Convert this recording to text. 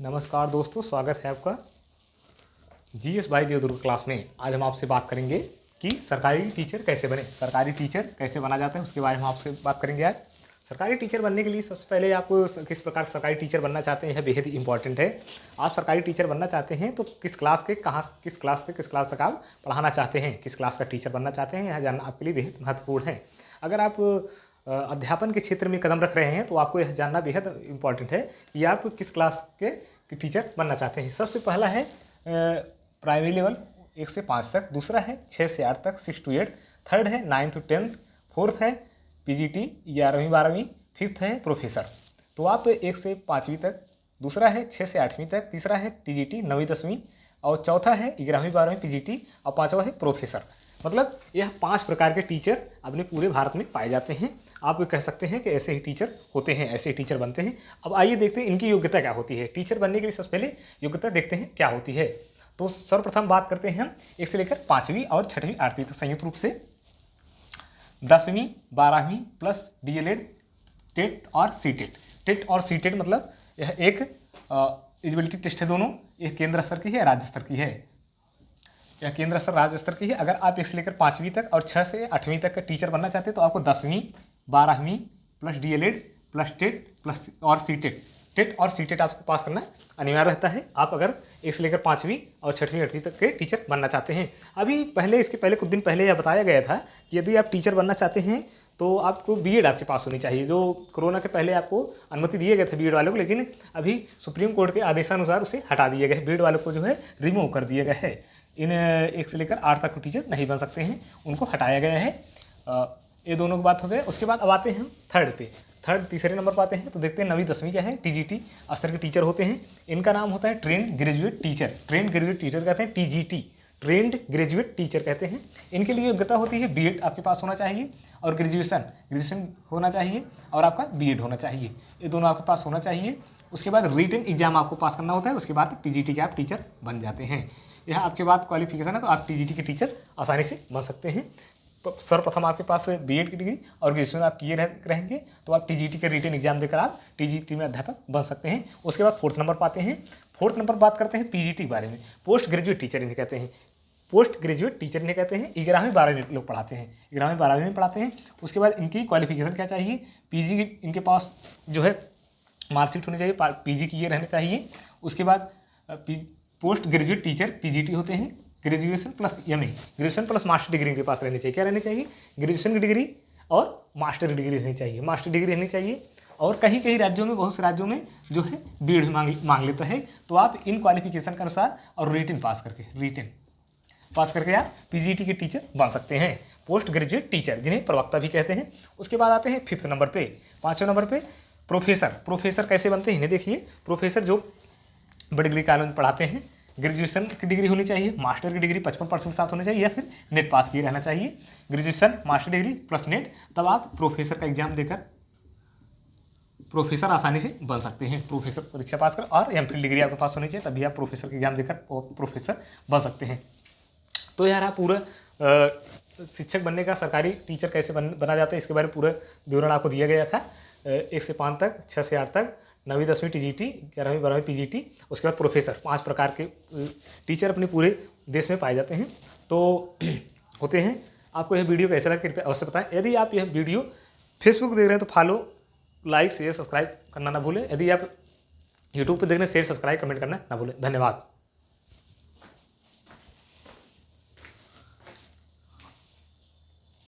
नमस्कार दोस्तों, स्वागत है आपका जीएस बाई देवदुर्ग क्लास में। आज हम आपसे बात करेंगे कि सरकारी टीचर कैसे बने, सरकारी टीचर कैसे बना जाता है उसके बारे में आपसे बात करेंगे। आज सरकारी टीचर बनने के लिए सबसे पहले आपको किस प्रकार सरकारी टीचर बनना चाहते हैं, यह बेहद ही इंपॉर्टेंट है। आप सरकारी टीचर बनना चाहते हैं तो किस क्लास के किस क्लास से किस क्लास तक आप पढ़ाना चाहते हैं, किस क्लास का टीचर बनना चाहते हैं, यह जानना आपके लिए बेहद महत्वपूर्ण है। अगर आप अध्यापन के क्षेत्र में कदम रख रहे हैं तो आपको यह जानना बेहद इंपॉर्टेंट है कि आप किस क्लास के टीचर बनना चाहते हैं। सबसे पहला है प्राइमरी लेवल 1 से 5 तक, दूसरा है 6 से 8 तक 6 to 8, थर्ड है 9 to 10, फोर्थ है पीजीटी 11वीं 12वीं, फिफ्थ है प्रोफेसर। तो आप 1 से 5वीं तक, दूसरा है 6 से 8वीं तक, तीसरा है टीजीटी 9वीं 10वीं, और चौथा है 11वीं 12वीं पीजीटी, और पाँचवा है प्रोफेसर। मतलब यह 5 प्रकार के टीचर अपने पूरे भारत में पाए जाते हैं। आप कह सकते हैं कि ऐसे ही टीचर होते हैं, ऐसे ही टीचर बनते हैं। अब आइए देखते हैं इनकी योग्यता क्या होती है। टीचर बनने के लिए सबसे पहले योग्यता देखते हैं क्या होती है। तो सर्वप्रथम बात करते हैं हम 1 से लेकर 5वीं और 6वीं 8वीं तक संयुक्त रूप से 10वीं 12वीं प्लस डीएलएड, टेट और सीटेट। टेट और सीटेट मतलब यह एक एलिजिबिलिटी टेस्ट है, दोनों एक केंद्र स्तर की है, राज्य स्तर की है। या केंद्र स्तर राज्य स्तर की है। अगर आप 1 से लेकर 5वीं तक और 6 से 8वीं तक का टीचर बनना चाहते हैं तो आपको 10वीं 12वीं plus DElEd plus TET plus और सीटेट, टेट और सीटेट आपको पास करना अनिवार्य रहता है। आप अगर 1 से लेकर 5वीं और 6वीं 8वीं तक के टीचर बनना चाहते हैं। अभी इसके पहले कुछ दिन पहले यह बताया गया था कि यदि आप टीचर बनना चाहते हैं तो आपको बीएड आपके पास होनी चाहिए। जो कोरोना के पहले आपको अनुमति दिए गए थे बीएड वालों को, लेकिन अभी सुप्रीम कोर्ट के आदेशानुसार उसे हटा दिया गया है। बीएड वालों को जो है रिमूव कर दिया गया है। इन 1 से लेकर 8 तक टीचर नहीं बन सकते हैं, उनको हटाया गया है। ये दोनों की बात हो गई। उसके बाद अब आते हैं हम थर्ड पे। तीसरे नंबर पर आते हैं तो देखते हैं 9वीं 10वीं क्या है। टीजीटी स्तर के टीचर होते हैं। इनका नाम होता है trained graduate teacher. Trained graduate teacher कहते हैं टीजीटी, ट्रेंड ग्रेजुएट टीचर कहते हैं। इनके लिए योग्यता होती है बीएड आपके पास होना चाहिए और ग्रेजुएशन होना चाहिए और आपका बीएड होना चाहिए। ये दोनों आपके पास होना चाहिए। उसके बाद रिटन एग्जाम आपको पास करना होता है। उसके बाद टीजीटी के आप टीचर बन जाते हैं। यह आपके बाद क्वालिफिकेशन है तो आप टीजीटी के टीचर आसानी से बन सकते हैं। सर्वप्रथम आपके पास बीएड की डिग्री और ग्रेजुएशन आप किए रहेंगे तो आप टीजीटी के रिटन एग्जाम देकर आप टीजीटी में अध्यापक बन सकते हैं। उसके बाद 4th नंबर पाते हैं। 4th नंबर बात करते हैं पीजीटी के बारे में। पोस्ट ग्रेजुएट टीचर इन्हें कहते हैं। पोस्ट ग्रेजुएट टीचर इन्हें कहते हैं। 11वीं 12वीं लोग पढ़ाते हैं, 11वीं 12वीं में पढ़ाते हैं। उसके बाद इनकी क्वालिफिकेशन क्या चाहिए, पीजी इनके पास जो है मार्कशीट होनी चाहिए, पीजी किए रहने चाहिए। उसके बाद पोस्ट ग्रेजुएट टीचर पीजीटी होते हैं। Graduation plus MA, graduation plus master degree इनके पास रहनी चाहिए। क्या रहनी चाहिए, ग्रेजुएशन की डिग्री और मास्टर डिग्री रहनी चाहिए, मास्टर डिग्री रहनी चाहिए। और कहीं कहीं राज्यों में, बहुत से राज्यों में जो है बीएड मांग लेता है। तो आप इन क्वालिफिकेशन के अनुसार और रिटन पास करके आप पीजीटी के टीचर बन सकते हैं, पोस्ट ग्रेजुएट टीचर, जिन्हें प्रवक्ता भी कहते हैं। उसके बाद आते हैं 5th नंबर पे, 5वें नंबर पे प्रोफेसर। प्रोफेसर कैसे बनते हैं इन्हें देखिए। प्रोफेसर जो बड़ी डिग्री कॉलेज में पढ़ाते हैं, ग्रेजुएशन की डिग्री होनी चाहिए, मास्टर की डिग्री 55% साथ होनी चाहिए या फिर नेट पास किए रहना चाहिए। Graduation master degree plus net, तब आप प्रोफेसर का एग्जाम देकर प्रोफेसर आसानी से बन सकते हैं। प्रोफेसर परीक्षा पास कर और एमफिल डिग्री आपके पास होनी चाहिए, तभी आप प्रोफेसर का एग्जाम देकर प्रोफेसर बन सकते हैं। तो यार आप पूरा शिक्षक बनने का, सरकारी टीचर कैसे बना जाता है इसके बारे में पूरा विवरण आपको दिया गया था। 1 से 5 तक, 6 से 8 तक, 9वीं 10वीं टीजीटी, 11वीं 12वीं पीजीटी, उसके बाद प्रोफेसर। 5 प्रकार के टीचर अपने पूरे देश में पाए जाते हैं, तो होते हैं। आपको यह वीडियो कैसा लगा कृपया अवश्य बताएं। यदि आप यह वीडियो फेसबुक देख रहे हैं तो फॉलो, लाइक, शेयर, सब्सक्राइब करना ना भूलें। यदि आप यूट्यूब पर देख रहे हैं, शेयर, सब्सक्राइब, कमेंट करना ना भूलें। धन्यवाद।